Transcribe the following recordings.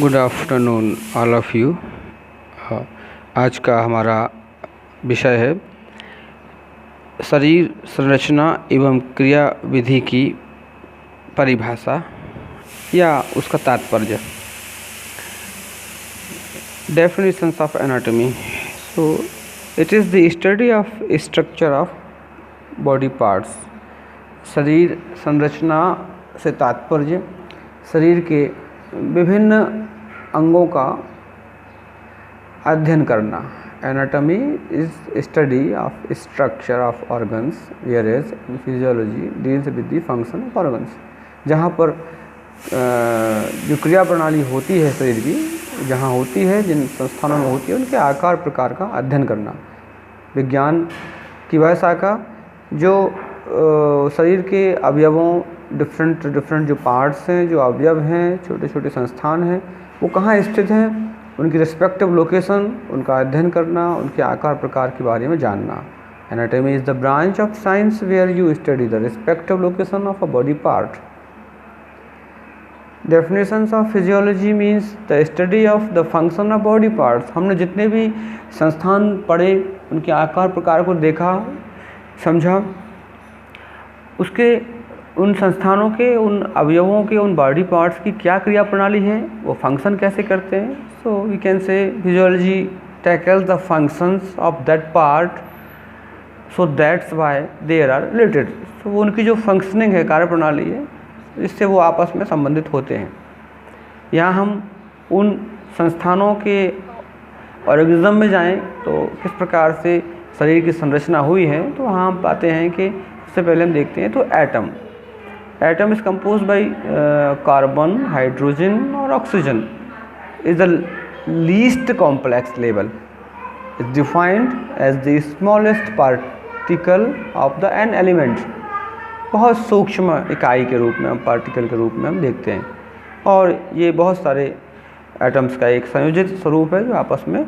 Good afternoon all of you. आज का हमारा विषय है शरीर संरचना एवं क्रिया विधि की परिभाषा या उसका तात्पर्य। Definitions of anatomy. So it is the study of structure of body parts. शरीर संरचना से तात्पर्य शरीर के विभिन्न अंगों का अध्ययन करना। Anatomy is study of structure of organs whereas physiology deals with the function of organs. जहाँ पर जो क्रिया प्रणाली होती है शरीर की, जहाँ होती है, जिन संस्थानों में होती है, उनके आकार प्रकार का अध्ययन करना। विज्ञान की वह शाखा जो शरीर के अवयवों डिफरेंट जो पार्ट्स हैं, जो अवयव हैं, छोटे छोटे संस्थान हैं, वो कहाँ स्थित हैं, उनकी रिस्पेक्टिव लोकेशन, उनका अध्ययन करना, उनके आकार प्रकार के बारे में जानना। Anatomy is the branch of science where you study the respective location of a body part. Definitions of physiology means the study of the function of body parts. हमने जितने भी संस्थान पढ़े, उनके आकार प्रकार को देखा, समझा, उसके उन संस्थानों के, उन अवयवों के, उन बॉडी पार्ट्स की क्या क्रिया प्रणाली है, वो फंक्शन कैसे करते हैं। So we can say physiology tackles the functions of that part, so that's why there are related. तो वो उनकी जो फंक्शनिंग है, कार्य प्रणाली है, इससे वो आपस में संबंधित होते हैं। यहाँ हम उन संस्थानों के ऑर्गेनिज्म में जाएं तो किस प्रकार से शरीर की संरचना हुई है, तो वहाँ हम पाते हैं कि सबसे पहले हम देखते हैं तो atom. Atom is composed by carbon, hydrogen or oxygen. Is the least complex level. Is defined as the smallest particle of the n element. बहुत सूक्ष्म इकाई के रूप में हम, पार्टिकल के रूप में हम देखते हैं, और ये बहुत सारे एटम्स का एक संयोजित स्वरूप है जो आपस में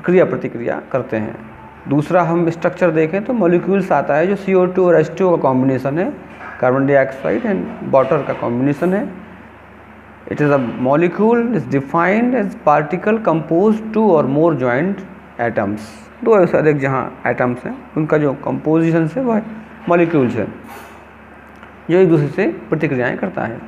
क्रिया प्रतिक्रिया करते हैं। दूसरा हम स्ट्रक्चर देखें तो मॉलिक्यूल्स आता है, जो CO2 और H2 का कॉम्बिनेशन है, कार्बन डाइऑक्साइड एंड वाटर का कॉम्बिनेशन है। It is a molecule is defined as particle compose two or more joint atoms. दो से अधिक जहाँ एटम्स हैं, उनका जो कंपोजिशन है वह मॉलिक्यूल्स है, जो एक दूसरे से प्रतिक्रियाएं करता है।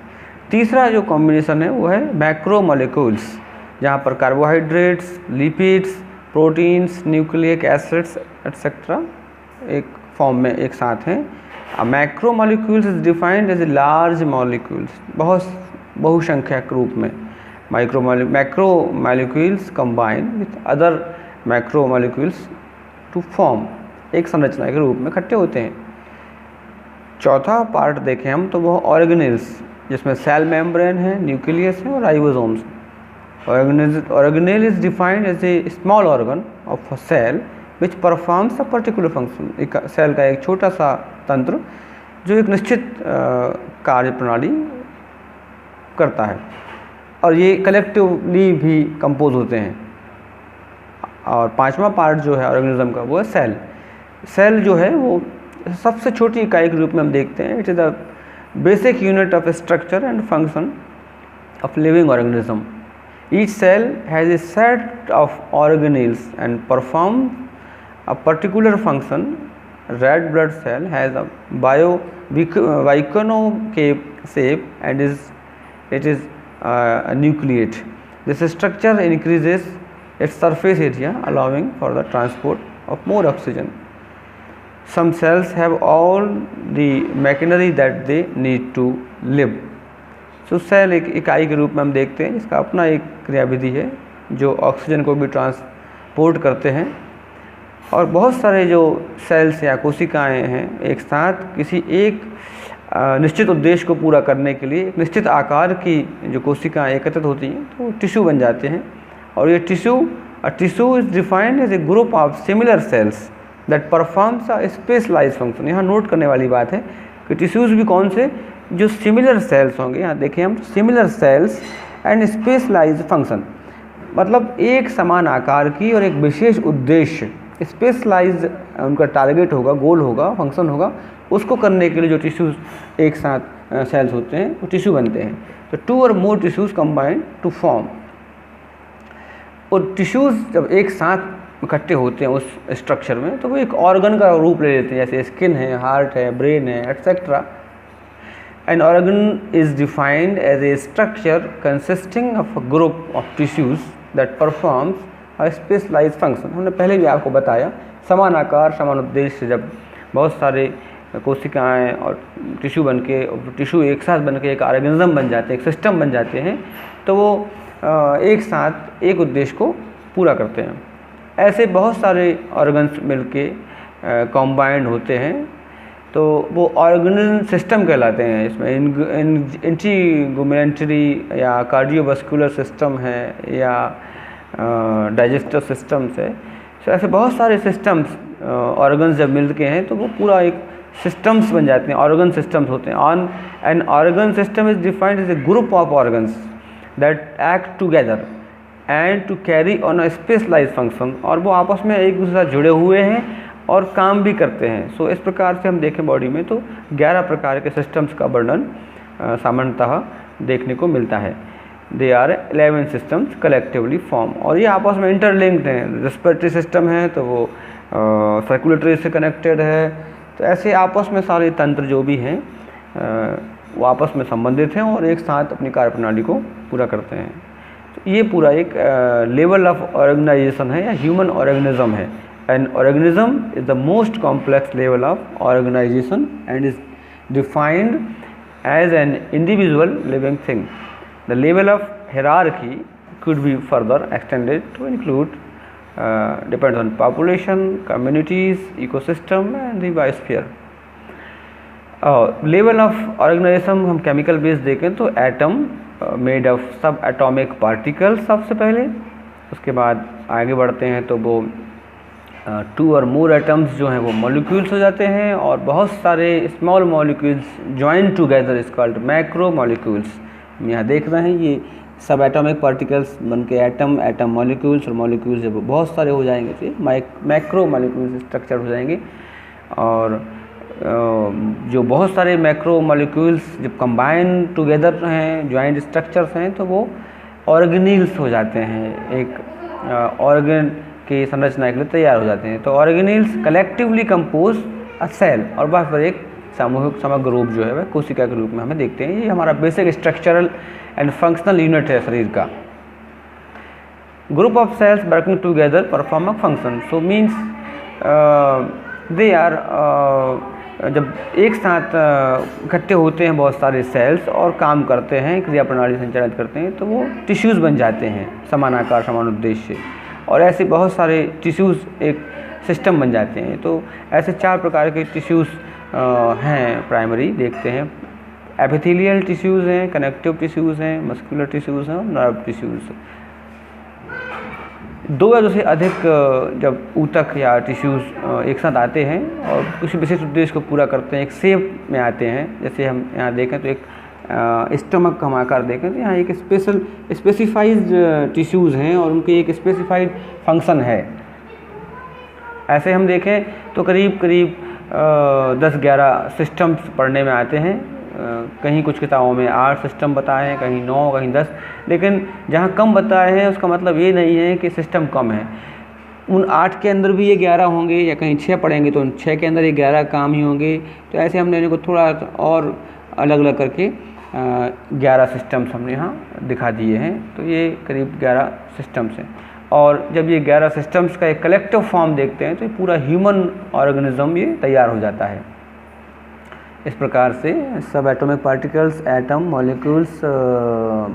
तीसरा जो कॉम्बिनेशन है वो है मैक्रो मॉलिक्यूल्स, जहाँ पर carbohydrates, lipids, proteins, nucleic acids etcetera एक फॉर्म में एक साथ हैं। Macro molecules is defined as a large molecules, बहुत बहुसंख्यक रूप में। Macro molecules combine with other macro molecules to form, एक संरचना के रूप में इकट्ठे होते हैं। चौथा पार्ट देखें हम तो वह ऑर्गेनेल्स, जिसमें सेल मेम्ब्रेन है, न्यूक्लियस है और ribosomes. Organelle is defined as a small organ of a cell which performs a particular function. एक सेल का एक छोटा सा तंत्र जो एक निश्चित कार्य प्रणाली करता है, और ये कलेक्टिवली भी कंपोज होते हैं। और पांचवा पार्ट जो है ऑर्गेनिज्म का वो है सेल। सेल जो है वो सबसे छोटी इकाई के रूप में हम देखते हैं। It is the basic unit of structure and function of living organism. Each cell has a set of organelles and perform a particular function. Red blood cell has a biconocave shape and it is a nucleate. This structure increases its surface area, allowing for the transport of more oxygen. Some cells have all the machinery that they need to live. So cell एक इकाई के रूप में हम देखते हैं, जिसका अपना एक क्रियाविधि है जो ऑक्सीजन को भी ट्रांसपोर्ट करते हैं। और बहुत सारे जो सेल्स या कोशिकाएं हैं, एक साथ किसी एक निश्चित उद्देश्य को पूरा करने के लिए एक निश्चित आकार की जो कोशिकाएं एकत्रित होती हैं तो टिश्यू बन जाते हैं। और ये tissue is defined as a group of similar cells that performs a specialised function. यहाँ नोट करने वाली बात है कि टिश्यूज़ भी कौन से, जो सिमिलर सेल्स होंगे। यहाँ देखें हम, similar cells and specialised function, मतलब एक समान आकार की और एक विशेष उद्देश्य, स्पेशलाइज्ड उनका टारगेट होगा, गोल होगा, फंक्शन होगा, उसको करने के लिए जो टिश्यूज़ एक साथ सेल्स होते हैं वो टिश्यू बनते हैं। तो 2 और मोर टिश्यूज़ कंबाइन टू फॉर्म। और टिश्यूज़ जब एक साथ इकट्ठे होते हैं उस स्ट्रक्चर में तो वो एक ऑर्गन का रूप ले लेते हैं, जैसे स्किन है, हार्ट है, ब्रेन है, etcetera. An organ is defined as a structure consisting of a group of tissues that performs a specialized function। हमने पहले भी आपको बताया, समान आकार समान उद्देश्य, जब बहुत सारे कोशिकाएं और टिश्यू बन के टिश्यू एक साथ बन के एक ऑर्गेनिज्म बन जाते हैं, एक सिस्टम बन जाते हैं, तो वो एक साथ एक उद्देश्य को पूरा करते हैं। ऐसे बहुत सारे ऑर्गन्स मिलके कॉम्बाइंड होते हैं तो वो ऑर्गेनल सिस्टम कहलाते हैं। इसमें इंटीगुमेंटरी या कार्डियोवास्कुलर सिस्टम है या डाइजेस्टिव सिस्टम्स है। तो ऐसे बहुत सारे सिस्टम्स ऑर्गन्स जब मिलते हैं तो वो पूरा एक सिस्टम्स बन जाते हैं, ऑर्गन सिस्टम्स होते हैं। An organ system is defined as a group of organs that act together and to carry on a specialised function. और वो आपस में एक दूसरे से जुड़े हुए हैं और काम भी करते हैं। सो इस प्रकार से हम देखें बॉडी में तो 11 प्रकार के सिस्टम्स का वर्णन सामान्यतः देखने को मिलता है। They are 11 systems collectively form, और ये आपस में इंटरलिंक्ड हैं। रेस्पिरेटरी सिस्टम है तो वो सर्कुलेटरी से कनेक्टेड है। तो ऐसे आपस में सारे तंत्र जो भी हैं वो आपस में संबंधित हैं और एक साथ अपनी कार्यप्रणाली को पूरा करते हैं। तो ये पूरा एक लेवल ऑफ ऑर्गेनाइजेशन है या ह्यूमन ऑर्गेनिज्म है। An organism is the most complex level of organization and is defined as an individual living thing. The level of hierarchy could be further extended to include depends on population, communities, ecosystem and the biosphere. Level of organization हम chemical based देखें तो atom made of subatomic particles सबसे पहले, उसके बाद आगे बढ़ते हैं तो वो 2 और मोर एटम्स जो हैं वो मॉलिक्यूल्स हो जाते हैं और बहुत सारे small molecules join together is called macro molecules. हम यहाँ देख रहे हैं ये सब एटॉमिक पार्टिकल्स बन के एटम मॉलिक्यूल्स, और मॉलिक्यूल्स जब बहुत सारे हो जाएंगे तो ये मैक्रो मॉलिक्यूल्स स्ट्रक्चर हो जाएंगे। और जो बहुत सारे मैक्रो मॉलिक्यूल्स जब कंबाइन टुगेदर हैं, ज्वाइंट स्ट्रक्चर्स हैं, तो वो ऑर्गेनील्स हो जाते हैं, एक ऑर्गन की संरचना के लिए तैयार हो जाते हैं। तो organelles collectively compose a cell, और वह पर एक सामूहिक समग्र रूप जो है वह कोशिका के रूप में हमें देखते हैं। ये हमारा basic structural and functional unit है शरीर का। Group of cells working together perform a function. So means they are जब एक साथ इकट्ठे होते हैं बहुत सारे सेल्स और काम करते हैं, क्रिया प्रणाली संचालित करते हैं, तो वो टिश्यूज़ बन जाते हैं समान आकार समान उद्देश्य। और ऐसे बहुत सारे टिश्यूज़ एक सिस्टम बन जाते हैं। तो ऐसे 4 प्रकार के टिश्यूज़ हैं प्राइमरी देखते हैं। एपिथेलियल टिश्यूज़ हैं, कनेक्टिव टिश्यूज़ हैं, मस्कुलर टिश्यूज़ हैं और नर्व टिश्यूज़। 2 या 2 से अधिक जब ऊतक या टिश्यूज़ एक साथ आते हैं और किसी विशेष उद्देश्य को पूरा करते हैं, एक शेप में आते हैं। जैसे हम यहाँ देखें तो एक स्टमक का हम आकार देखें तो यहाँ एक स्पेसिफाइड टिश्यूज़ हैं और उनके एक स्पेसिफाइड फंक्शन है। ऐसे हम देखें तो करीब 10-11 सिस्टम्स पढ़ने में आते हैं। कहीं कुछ किताबों में 8 सिस्टम बताए हैं, कहीं 9, कहीं 10, लेकिन जहाँ कम बताए हैं उसका मतलब ये नहीं है कि सिस्टम कम है। उन 8 के अंदर भी ये 11 होंगे, या कहीं 6 पढ़ेंगे तो उन 6 के अंदर ये 11 काम ही होंगे। तो ऐसे हमने इनको थोड़ा और अलग अलग करके 11 सिस्टम्स हमने यहाँ दिखा दिए हैं। तो ये करीब 11 सिस्टम्स हैं। और जब ये 11 सिस्टम्स का एक कलेक्टिव फॉर्म देखते हैं तो ये पूरा ह्यूमन ऑर्गेनिज्म ये तैयार हो जाता है। इस प्रकार से subatomic particles, atom, molecules,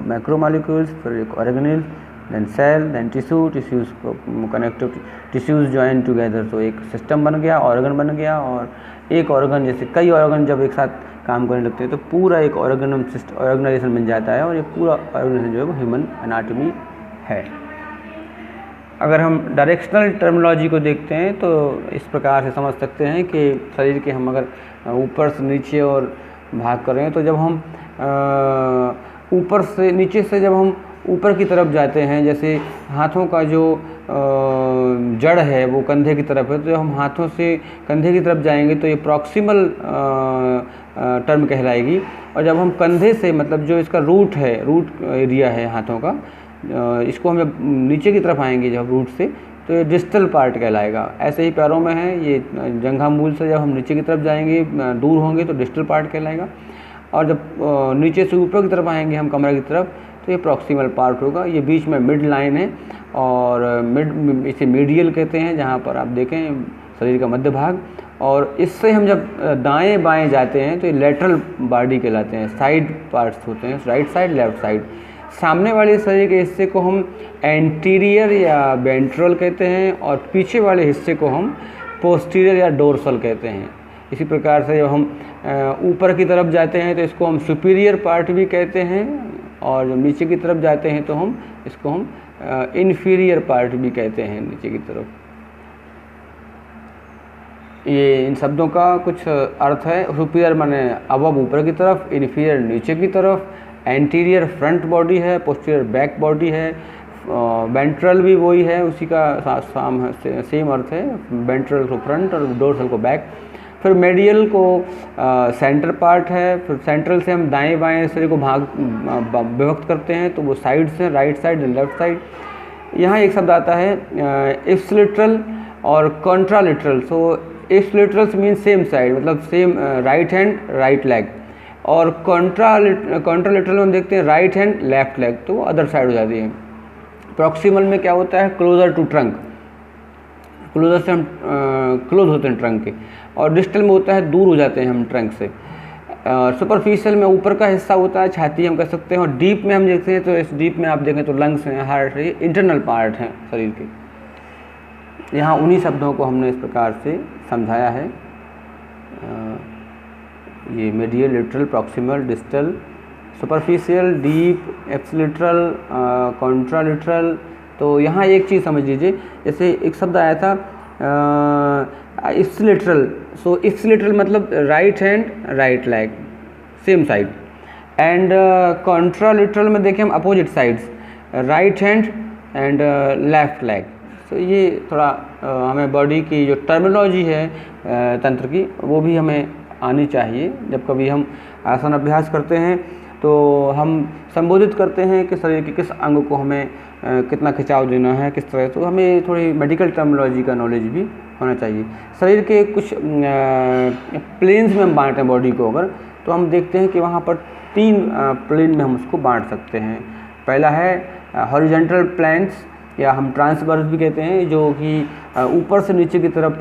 macro molecules, फिर एक organelle, then cell, then tissues connective tissues join together, तो एक सिस्टम बन गया, ऑर्गन बन गया। और एक ऑर्गन जैसे कई ऑर्गन जब एक साथ काम करने लगते हैं तो पूरा एक ऑर्गेनाइजेशन बन जाता है, और ये पूरा ऑर्गेनाइजेशन जो है वो ह्यूमन एनाटॉमी है। अगर हम डायरेक्शनल टर्मिनोलॉजी को देखते हैं तो इस प्रकार से समझ सकते हैं कि शरीर के हम अगर ऊपर से नीचे और भाग कर रहे हैं तो जब हम ऊपर से नीचे से जब हम ऊपर की तरफ जाते हैं, जैसे हाथों का जो जड़ है वो कंधे की तरफ है, तो जब हम हाथों से कंधे की तरफ जाएंगे तो ये प्रॉक्सिमल टर्म कहलाएगी। और जब हम कंधे से, मतलब जो इसका रूट है, रूट एरिया है हाथों का, इसको हम जब नीचे की तरफ आएंगे जब रूट से, तो ये डिस्टल पार्ट कहलाएगा। ऐसे ही पैरों में है, ये जंघा मूल से जब हम नीचे की तरफ जाएंगे, दूर होंगे, तो डिस्टल पार्ट कहलाएगा। और जब नीचे से ऊपर की तरफ आएंगे हम कमर की तरफ, तो ये प्रॉक्सिमल पार्ट होगा। ये बीच में मिड लाइन है, और इसे मीडियल कहते हैं, जहाँ पर आप देखें शरीर का मध्य भाग। और इससे हम जब दाएं बाएं जाते हैं तो ये लेटरल बॉडी कहलाते हैं, साइड पार्ट्स होते हैं, राइट साइड, लेफ्ट साइड। सामने वाले शरीर के हिस्से को हम एंटीरियर या वेंट्रल कहते हैं, और पीछे वाले हिस्से को हम पोस्टीरियर या डोर्सल कहते हैं। इसी प्रकार से जब हम ऊपर की तरफ जाते हैं तो इसको हम सुपीरियर पार्ट भी कहते हैं, और जब नीचे की तरफ जाते हैं तो हम इसको हम इन्फीरियर पार्ट भी कहते हैं, नीचे की तरफ। ये इन शब्दों का कुछ अर्थ है। सुपीरियर माने अबव ऊपर की तरफ, इन्फीरियर नीचे की तरफ, एंटीरियर फ्रंट बॉडी है, पोस्टीरियर बैक बॉडी है, वेंट्रल भी वही है, उसी का सेम अर्थ है, वेंट्रल को फ्रंट और डोर्सल को बैक। फिर मेडियल को सेंटर पार्ट है। फिर सेंट्रल से हम दाएं बाएं शरीर को विभक्त करते हैं, तो वो साइड से, right side and left side. यहाँ एक शब्द आता है इप्सिलेटरल और कॉन्ट्रालिटरल। सो इप्सिलेटरल मीन सेम साइड, मतलब same right hand right leg, और कॉन्ट्रालिटरल में हम देखते हैं राइट हैंड लेफ्ट लेग, तो वो अदर साइड हो जाती है। प्रॉक्सिमल में क्या होता है, क्लोजर टू ट्रंक, क्लोजर से हम क्लोज होते हैं ट्रंक के, और डिस्टल में होता है दूर हो जाते हैं हम ट्रंक से। सुपरफिशियल में ऊपर का हिस्सा होता है, छाती हम कह सकते हैं, और डीप में हम देखते हैं तो इस डीप में आप देखें तो लंग्स हैं, हार्ट है, इंटरनल पार्ट हैं शरीर के। यहाँ उन्हीं शब्दों को हमने इस प्रकार से समझाया है। ये medial, lateral, proximal, distal, superficial, deep, ipsilateral, contralateral. तो यहाँ एक चीज़ समझ लीजिए, जैसे एक शब्द आया था इप्सिलेटरल। सो इप्सिलेटरल मतलब right hand right leg same side, and contralateral में देखें हम opposite sides, right hand and left leg. तो ये थोड़ा हमें बॉडी की जो टर्मिनोलॉजी है तंत्र की, वो भी हमें आनी चाहिए। जब कभी हम आसन अभ्यास करते हैं तो हम संबोधित करते हैं कि शरीर के किस अंग को हमें कितना खिंचाव देना है, किस तरह, तो हमें थोड़ी मेडिकल टर्मिनोलॉजी का नॉलेज भी होना चाहिए। शरीर के कुछ प्लेन्स में हम बांटें बॉडी को अगर, तो हम देखते हैं कि वहाँ पर 3 प्लेन में हम उसको बांट सकते हैं। पहला है हॉरिजॉन्टल प्लेन्स, या हम ट्रांसवर्स भी कहते हैं, जो कि ऊपर से नीचे की तरफ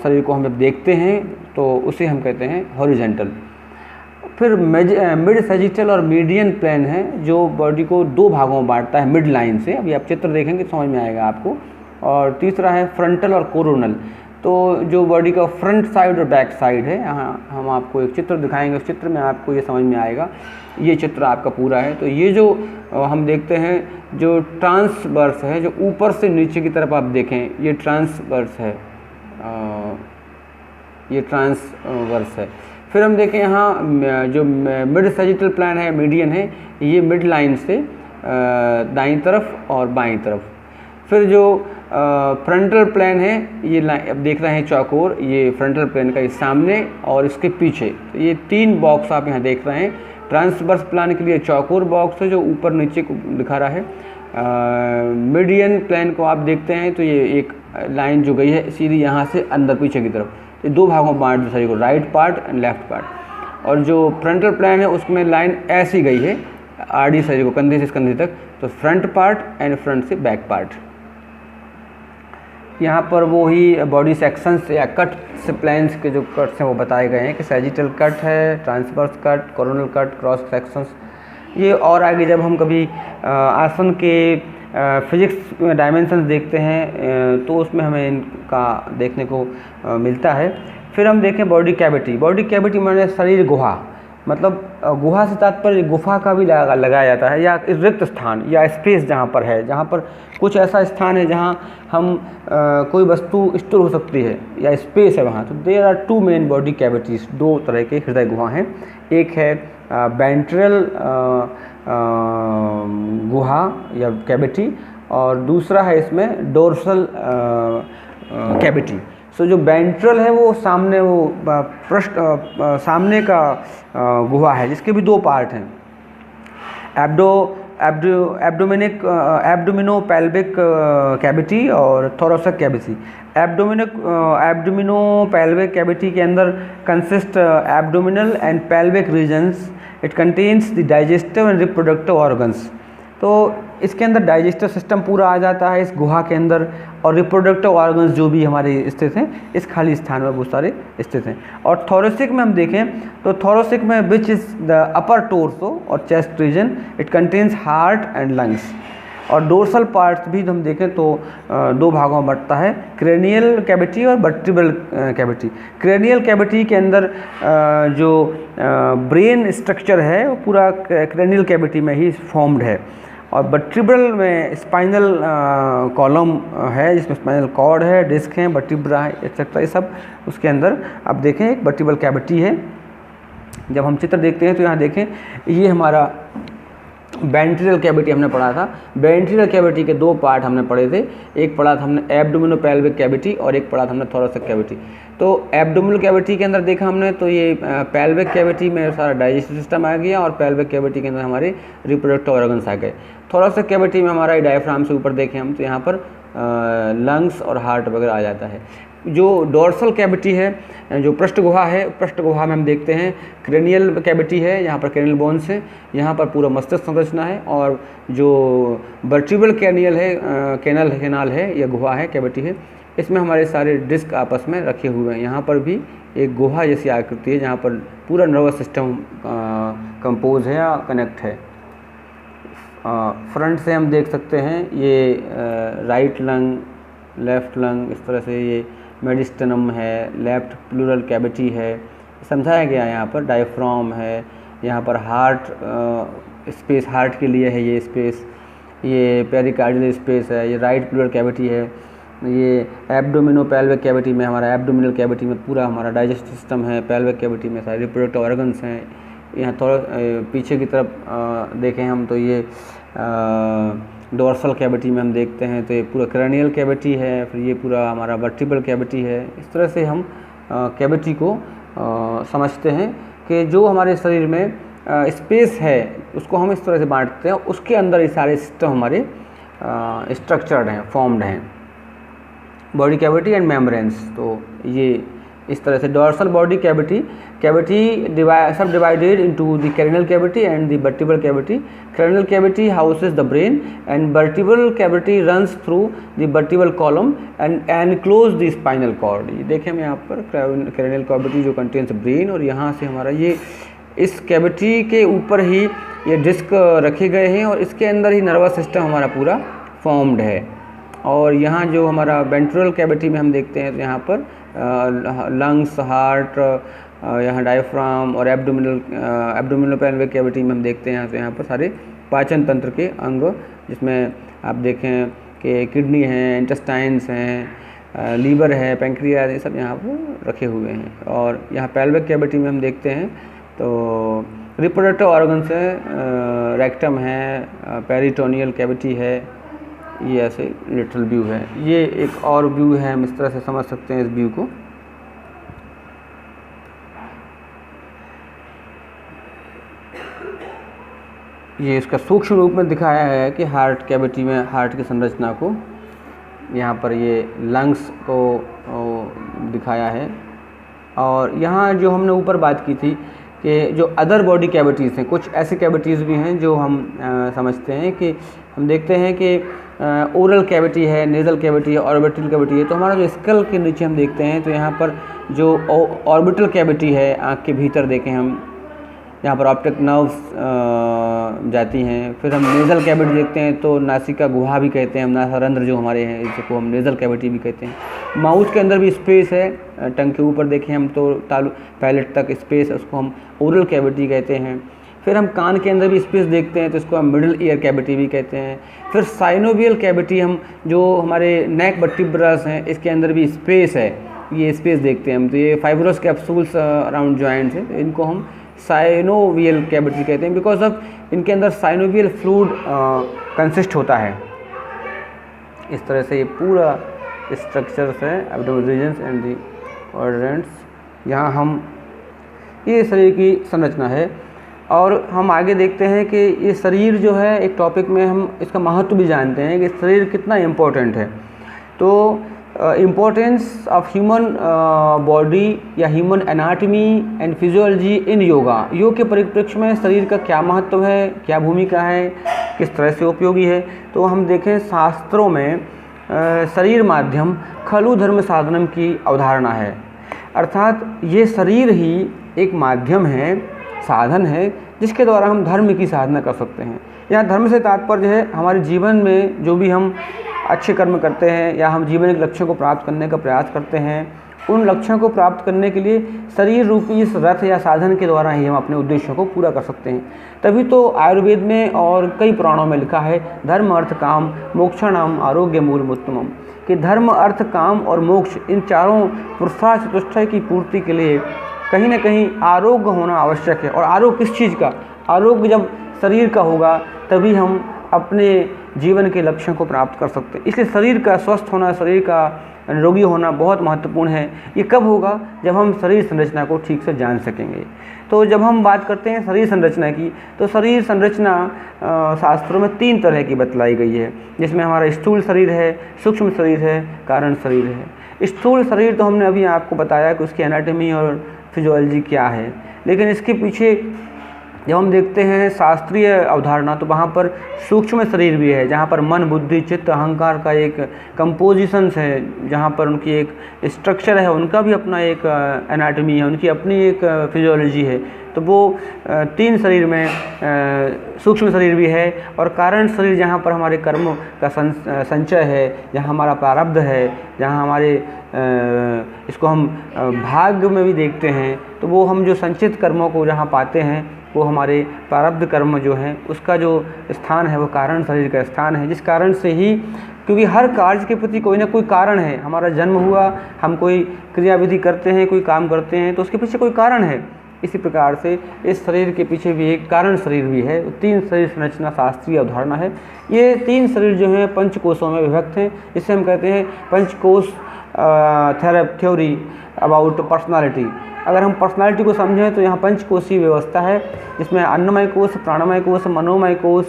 शरीर को हम जब देखते हैं तो उसे हम कहते हैं हॉरिजॉन्टल। फिर मिड सैजिटल और मीडियन प्लेन है, जो बॉडी को 2 भागों में बांटता है मिड लाइन से। अभी आप चित्र देखेंगे समझ में आएगा आपको। और तीसरा है फ्रंटल और कोरोनल, तो जो बॉडी का फ्रंट साइड और बैक साइड है। यहाँ हम आपको एक चित्र दिखाएंगे, उस चित्र में आपको ये समझ में आएगा। ये चित्र आपका पूरा है। तो ये जो हम देखते हैं, जो ट्रांसवर्स है, जो ऊपर से नीचे की तरफ आप देखें, ये ट्रांसवर्स है, ये ट्रांसवर्स है। फिर हम देखें यहाँ जो मिड सैजिटल प्लेन है, मीडियन है, ये मिड लाइन से दाईं तरफ और बाईं तरफ। फिर जो फ्रंटल प्लेन है, ये अब देख रहे हैं चौकोर, ये फ्रंटल प्लेन का ये सामने और इसके पीछे। तो ये 3 बॉक्स आप यहाँ देख रहे हैं। ट्रांसवर्स प्लेन के लिए चौकोर बॉक्स है जो ऊपर नीचे को दिखा रहा है। मीडियन प्लेन को आप देखते हैं तो ये एक लाइन जो गई है सीधी यहाँ से अंदर पीछे की तरफ, ये 2 भागों में बांट दिया शरीर को, right part and left part. और जो फ्रंटल प्लेन है उसमें लाइन ऐसी गई है आड़ी शरीर को, कंधे से कंधे तक, तो फ्रंट पार्ट एंड फ्रंट से बैक पार्ट। यहाँ पर वो ही बॉडी सेक्शंस या कट से प्लेन्स के जो कट्स हैं वो बताए गए हैं कि सैजिटल कट है, transverse cut, coronal cut, cross sections. ये और आगे जब हम कभी आसन के फिजिक्स डायमेंशंस देखते हैं तो उसमें हमें इनका देखने को मिलता है। फिर हम देखें बॉडी कैविटी। बॉडी कैविटी माने शरीर गुहा, मतलब गुहा से तात्पर्य गुफा का भी लगाया जाता है, या रिक्त स्थान या स्पेस जहाँ पर है, जहाँ पर कुछ ऐसा स्थान है जहाँ हम कोई वस्तु स्टोर हो सकती है या स्पेस है वहाँ। तो there are 2 main body cavities, 2 तरह के हृदय गुहा हैं। एक है वेंट्रल गुहा या कैविटी, और दूसरा है इसमें डोर्सल कैविटी। सो जो वेंट्रल है वो सामने, वो पृष्ठ सामने का गुहा है, जिसके भी दो पार्ट हैं, एब्डोमिनोपेल्विक कैविटी और थोरेसिक कैविटी। एब्डोमिनोपेल्विक कैविटी के अंदर consist abdominal and pelvic regions, it contains the digestive and reproductive organs. तो इसके अंदर डाइजेस्टिव सिस्टम पूरा आ जाता है इस गुहा के अंदर, और रिप्रोडक्टिव ऑर्गन्स जो भी हमारे स्थित हैं इस खाली स्थान में बहुत सारे स्थित हैं। और थोरेसिक में हम देखें तो थोरेसिक में which is the upper torso और chest region, it contains heart and lungs. और डोर्सल पार्ट्स भी हम देखें तो दो भागों में बंटता है, क्रेनियल कैविटी और वर्टिब्रल कैविटी। क्रेनियल कैविटी के अंदर जो ब्रेन स्ट्रक्चर है वो पूरा क्रेनियल कैविटी में ही फॉर्म्ड है, और वर्टिब्रल में स्पाइनल कॉलम है, जिसमें स्पाइनल कॉर्ड है, डिस्क है, वर्टिब्रा है, एक्सेट्रा, ये सब उसके अंदर। अब देखें एक वर्टिब्रल कैविटी है। जब हम चित्र देखते हैं तो यहाँ देखें, ये हमारा वेंट्रिकल कैविटी हमने पढ़ा था। वेंट्रिकल कैविटी के दो पार्ट हमने पढ़े थे, एक पढ़ा था हमने एब्डोमिनोपेल्विक कैविटी और एक पढ़ा था हमने थोरेसिक कैविटी। तो एब्डोमिनल कैविटी के अंदर देखा हमने तो ये पेल्विक कैविटी में सारा डाइजेस्टिव सिस्टम आ गया, और पेल्विक कैविटी के अंदर हमारे रिप्रोडक्टिव ऑर्गन्स आ गए। थोरेसिक कैविटी में हमारा डायफ्राम से ऊपर देखें हम तो यहाँ पर लंग्स और हार्ट वगैरह आ जाता है। जो डोर्सल कैविटी है, जो पृष्ठ गुहा है, पृष्ठ गुहा में हम देखते हैं क्रेनियल कैविटी है, यहाँ पर क्रेनियल बोन्स है, यहाँ पर पूरा मस्तिष्क संरचना है। और जो वर्टिब्रल कैनियल है, कैनाल है या गुहा है, कैविटी है, इसमें हमारे सारे डिस्क आपस में रखे हुए हैं। यहाँ पर भी एक गुहा जैसी आकृति है जहाँ पर पूरा नर्वस सिस्टम कंपोज है या कनेक्ट है। फ्रंट से हम देख सकते हैं ये राइट लंग, लेफ्ट लंग, इस तरह से ये मेडिस्टनम है, लेफ्ट प्लूरल कैविटी है, समझाया गया। यहाँ पर डायफ्राम है, यहाँ पर हार्ट स्पेस, हार्ट के लिए है ये स्पेस, ये पेरिकार्डियल स्पेस है, ये राइट प्लूरल कैविटी है। ये एब्डोमिनोपेल्विक कैविटी में, हमारा एब्डोमिनल कैविटी में पूरा हमारा डाइजेस्टिव सिस्टम है, पेल्विक कैविटी में सारे रिप्रोडक्टिव ऑर्गन्स हैं। यहाँ थोड़ा पीछे की तरफ देखें हम तो ये डोर्सल कैविटी में हम देखते हैं तो ये पूरा क्रेनियल कैविटी है, फिर ये पूरा हमारा वर्टिब्रल कैविटी है। इस तरह से हम कैविटी को समझते हैं कि जो हमारे शरीर में स्पेस है उसको हम इस तरह से बांटते हैं, उसके अंदर ये सारे सिस्टम हमारे स्ट्रक्चर्ड हैं, फॉर्म्ड हैं, बॉडी कैविटी एंड मेम्ब्रेन्स। तो ये इस तरह से dorsal body cavity subdivided into the cranial cavity and the vertebral cavity. Cranial cavity houses the brain and vertebral cavity runs through the vertebral column and enclose the spinal cord. ये देखें हम यहाँ पर cranial cavity जो contains brain, और यहाँ से हमारा ये इस कैविटी के ऊपर ही ये डिस्क रखे गए हैं और इसके अंदर ही नर्वस सिस्टम हमारा पूरा फॉर्म्ड है। और यहाँ जो हमारा वेंट्रल कैविटी में हम देखते हैं तो यहाँ पर लंग्स, हार्ट, यहाँ डायफ्राम और एब्डोमिनोपेल्विक कैविटी में हम देखते हैं तो यहाँ पर सारे पाचन तंत्र के अंग, जिसमें आप देखें कि किडनी हैं, इंटेस्टाइन्स हैं, लीवर है, पैंक्रियाज, ये सब यहाँ पर रखे हुए हैं। और यहाँ पेल्विक कैविटी में हम देखते हैं तो रिप्रोडक्टिव ऑर्गन्स है, रेक्टम है, पेरिटोनियल कैविटी है। ये ऐसे लिटरल व्यू है। ये एक और व्यू है, हम इस तरह से समझ सकते हैं इस व्यू को। ये इसका सूक्ष्म रूप में दिखाया है कि हार्ट कैविटी में हार्ट की संरचना को, यहाँ पर ये लंग्स को दिखाया है। और यहाँ जो हमने ऊपर बात की थी कि जो अदर बॉडी कैविटीज़ हैं, कुछ ऐसी कैविटीज़ भी हैं जो हम समझते हैं कि हम देखते हैं कि ओरल कैविटी है, नेज़ल कैविटी है, ऑर्बिटल कैविटी है। तो हमारा जो स्कल के नीचे हम देखते हैं तो यहाँ पर जो ऑर्बिटल कैविटी है, आँख के भीतर देखें हम, यहाँ पर ऑप्टिक नर्व्स जाती हैं। फिर हम नेज़ल कैविटी देखते हैं तो नासिका गुहा भी कहते हैं हम, नासारंध्र जो हमारे हैं इसको हम नेज़ल कैविटी भी कहते हैं। माउथ के अंदर भी स्पेस है, टंग के ऊपर देखें हम तो तालु पैलेट तक स्पेस है, उसको हम ओरल कैविटी कहते हैं। फिर हम कान के अंदर भी स्पेस देखते हैं तो इसको हम मिडिल ईयर कैविटी भी कहते हैं। फिर साइनोवियल कैविटी, हम जो हमारे नेक वर्टिब्रस हैं इसके अंदर भी स्पेस है, ये स्पेस देखते हैं हम। तो ये फाइब्रोस कैप्सूल्स अराउंड जॉइंट्स हैं, तो इनको हम साइनोवियल कैविटी कहते हैं बिकॉज ऑफ इनके अंदर साइनोवियल फ्लूइड कंसिस्ट होता है। इस तरह से ये पूरा स्ट्रक्चर्स है एब्डोमिनल रीजन्स एंड दी ऑर्डेंट्स। यहाँ हम ये शरीर की संरचना है और हम आगे देखते हैं कि ये शरीर जो है एक टॉपिक में हम इसका महत्व भी जानते हैं कि शरीर कितना इम्पोर्टेंट है। तो इम्पोर्टेंस ऑफ ह्यूमन बॉडी या ह्यूमन एनाटमी एंड फिजियोलॉजी इन योगा, योग के परिप्रेक्ष्य में शरीर का क्या महत्व है, क्या भूमिका है, किस तरह से उपयोगी है। तो हम देखें शास्त्रों में शरीर माध्यम खलु धर्म साधनम की अवधारणा है, अर्थात ये शरीर ही एक माध्यम है, साधन है जिसके द्वारा हम धर्म की साधना कर सकते हैं। यहाँ धर्म से तात्पर्य है हमारे जीवन में जो भी हम अच्छे कर्म करते हैं या हम जीवन के लक्ष्यों को प्राप्त करने का प्रयास करते हैं, उन लक्ष्यों को प्राप्त करने के लिए शरीर रूपी इस रथ या साधन के द्वारा ही हम अपने उद्देश्यों को पूरा कर सकते हैं। तभी तो आयुर्वेद में और कई पुराणों में लिखा है धर्म अर्थ काम मोक्षाणाम आरोग्य मूलमुत्तमम, कि धर्म अर्थ काम और मोक्ष इन चारों पुरुषार्थ चतुष्टय की पूर्ति के लिए कहीं ना कहीं आरोग्य होना आवश्यक है। और आरोग्य किस चीज़ का? आरोग्य जब शरीर का होगा तभी हम अपने जीवन के लक्ष्यों को प्राप्त कर सकते हैं। इसलिए शरीर का स्वस्थ होना, शरीर का निरोगी होना बहुत महत्वपूर्ण है। ये कब होगा? जब हम शरीर संरचना को ठीक से जान सकेंगे। तो जब हम बात करते हैं शरीर संरचना की, तो शरीर संरचना शास्त्रों में 3 तरह की बतलाई गई है, जिसमें हमारा स्थूल शरीर है, सूक्ष्म शरीर है, कारण शरीर है। स्थूल शरीर तो हमने अभी आपको बताया कि उसकी एनाटॉमी और फिजियोलॉजी क्या है, लेकिन इसके पीछे जब हम देखते हैं शास्त्रीय अवधारणा तो वहाँ पर सूक्ष्म शरीर भी है, जहाँ पर मन, बुद्धि, चित्त, अहंकार का एक कंपोजिशंस है, जहाँ पर उनकी एक स्ट्रक्चर है, उनका भी अपना एक एनाटॉमी है, उनकी अपनी एक फिजियोलॉजी है। तो वो 3 शरीर में सूक्ष्म शरीर भी है और कारण शरीर जहाँ पर हमारे कर्मों का संचय है, जहाँ हमारा प्रारब्ध है, जहाँ हमारे इसको हम भाग्य में भी देखते हैं, तो वो हम जो संचित कर्मों को जहाँ पाते हैं वो हमारे प्रारब्ध कर्म जो हैं उसका जो स्थान है वो कारण शरीर का स्थान है। जिस कारण से ही, क्योंकि हर कार्य के प्रति कोई ना कोई कारण है, हमारा जन्म हुआ, हम कोई क्रियाविधि करते हैं, कोई काम करते हैं, तो उसके पीछे कोई कारण है। इसी प्रकार से इस शरीर के पीछे भी एक कारण शरीर भी है। 3 शरीर संरचना शास्त्रीय अवधारणा है। ये 3 शरीर जो हैं पंचकोशों में विभक्त हैं, जिसे हम कहते हैं पंचकोश थ्योरी अबाउट पर्सनालिटी। अगर हम पर्सनालिटी को समझें तो यहाँ पंचकोशीय व्यवस्था है, जिसमें अन्नमय कोश, प्राणमय कोश, मनोमय कोश,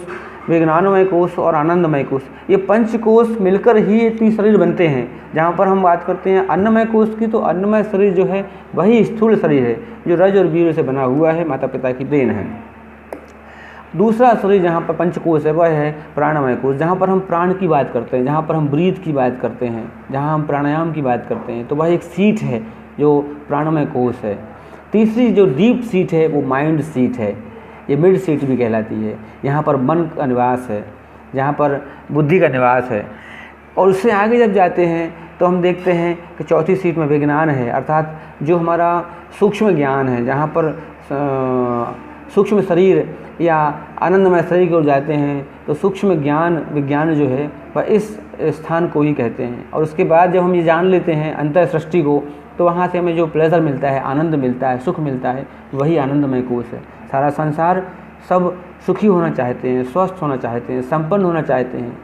विज्ञानमय कोश और आनंदमय कोश, ये 5 कोश मिलकर ही ये 3 शरीर बनते हैं। जहाँ पर हम बात करते हैं अन्नमय कोश की, तो अन्नमय शरीर जो है वही स्थूल शरीर है जो रज और वीर्य से बना हुआ है, माता पिता की देन है। दूसरा शरीर जहाँ पर पंचकोश है वह है प्राणमय कोश, जहाँ पर हम प्राण की बात करते हैं, जहाँ पर हम ब्रीथ की बात करते हैं, जहाँ हम प्राणायाम की बात करते हैं, तो वह एक सीट है जो प्राणमय कोश है। तीसरी जो डीप सीट है वो माइंड सीट है, ये मिड सीट भी कहलाती है। यहाँ पर मन का निवास है, जहाँ पर बुद्धि का निवास है। और उससे आगे जब जाते हैं तो हम देखते हैं कि चौथी सीट में विज्ञान है, अर्थात जो हमारा सूक्ष्म ज्ञान है, जहाँ पर सूक्ष्म शरीर या आनंदमय शरीर की ओर जाते हैं तो सूक्ष्म ज्ञान विज्ञान जो है वह इस स्थान को ही कहते हैं। और उसके बाद जब हम ये जान लेते हैं अंतर सृष्टि को, तो वहाँ से हमें जो प्लेजर मिलता है, आनंद मिलता है, सुख मिलता है, वही आनंदमय कोश है। सारा संसार सब सुखी होना चाहते हैं, स्वस्थ होना चाहते हैं, संपन्न होना चाहते हैं,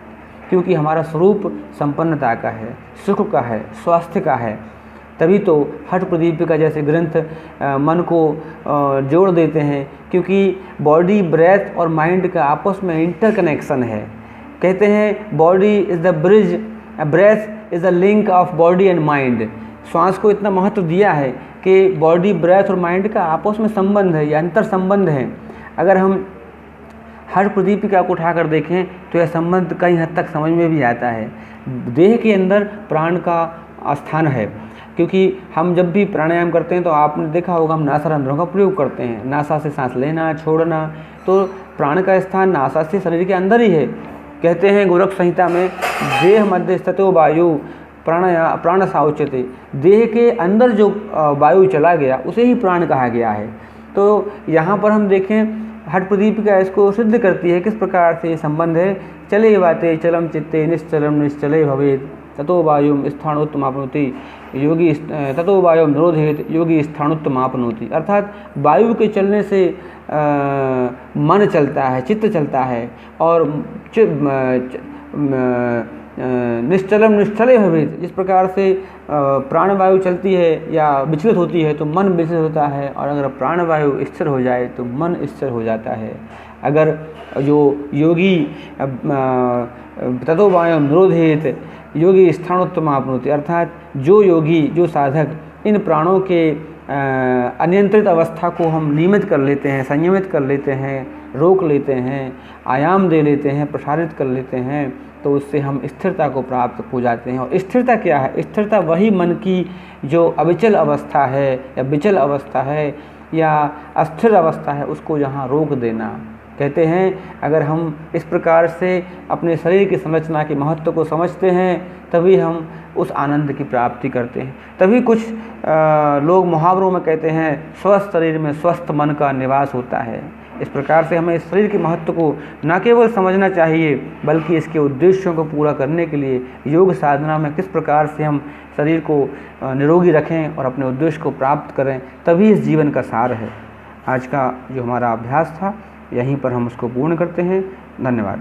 क्योंकि हमारा स्वरूप संपन्नता का है, सुख का है, स्वास्थ्य का है। तभी तो हठ प्रदीपिका जैसे ग्रंथ मन को जोड़ देते हैं, क्योंकि बॉडी, ब्रेथ और माइंड का आपस में इंटरकनेक्शन है। कहते हैं body is the bridge, breath is the link of body and mind. श्वास को इतना महत्व दिया है कि बॉडी, ब्रेथ और माइंड का आपस में संबंध है, या अंतर संबंध है। अगर हम हर प्रदीपिका को उठाकर देखें तो यह संबंध कई हद तक समझ में भी आता है। देह के अंदर प्राण का स्थान है, क्योंकि हम जब भी प्राणायाम करते हैं तो आपने देखा होगा हम नासारंध्रों का प्रयोग करते हैं, नासा से सांस लेना, छोड़ना, तो प्राण का स्थान नासा से शरीर के अंदर ही है। कहते हैं गोरख संहिता में देह मध्य स्थितो वायु प्राण साउच्यते, देह के अंदर जो वायु चला गया उसे ही प्राण कहा गया है। तो यहाँ पर हम देखें हठ प्रदीपिका इसको सिद्ध करती है किस प्रकार से संबंध है। चले बाते चलम चित्ते निश्चलम निश्चले भवेद, ततो वायुम स्थाणुत्तमाप्नोति योगी, ततो वायुम निरोधेत योगी स्थाणुत्तमाप्नोति। अर्थात वायु के चलने से मन चलता है, चित्त चलता है, और निश्चलम निश्चले भवेत्, जिस प्रकार से प्राणवायु चलती है या विचलित होती है तो मन विचलित होता है, और अगर प्राणवायु स्थिर हो जाए तो मन स्थिर हो जाता है। अगर जो योगी ततो वायुम निरोधेत योगी स्थाणुत्तमाप्नोति, अर्थात जो योगी, जो साधक इन प्राणों के अनियंत्रित अवस्था को हम नियमित कर लेते हैं, संयमित कर लेते हैं, रोक लेते हैं, आयाम दे लेते हैं, प्रसारित कर लेते हैं, तो उससे हम स्थिरता को प्राप्त हो जाते हैं। और स्थिरता क्या है? स्थिरता वही मन की जो अविचल अवस्था है या विचल अवस्था है या अस्थिर अवस्था है, उसको यहाँ रोक देना। कहते हैं अगर हम इस प्रकार से अपने शरीर की संरचना के महत्व को समझते हैं, तभी हम उस आनंद की प्राप्ति करते हैं। तभी कुछ लोग मुहावरों में कहते हैं स्वस्थ शरीर में स्वस्थ मन का निवास होता है। इस प्रकार से हमें इस शरीर के महत्व को न केवल समझना चाहिए, बल्कि इसके उद्देश्यों को पूरा करने के लिए योग साधना में किस प्रकार से हम शरीर को निरोगी रखें और अपने उद्देश्य को प्राप्त करें, तभी इस जीवन का सार है। आज का जो हमारा अभ्यास था, यहीं पर हम उसको पूर्ण करते हैं। धन्यवाद।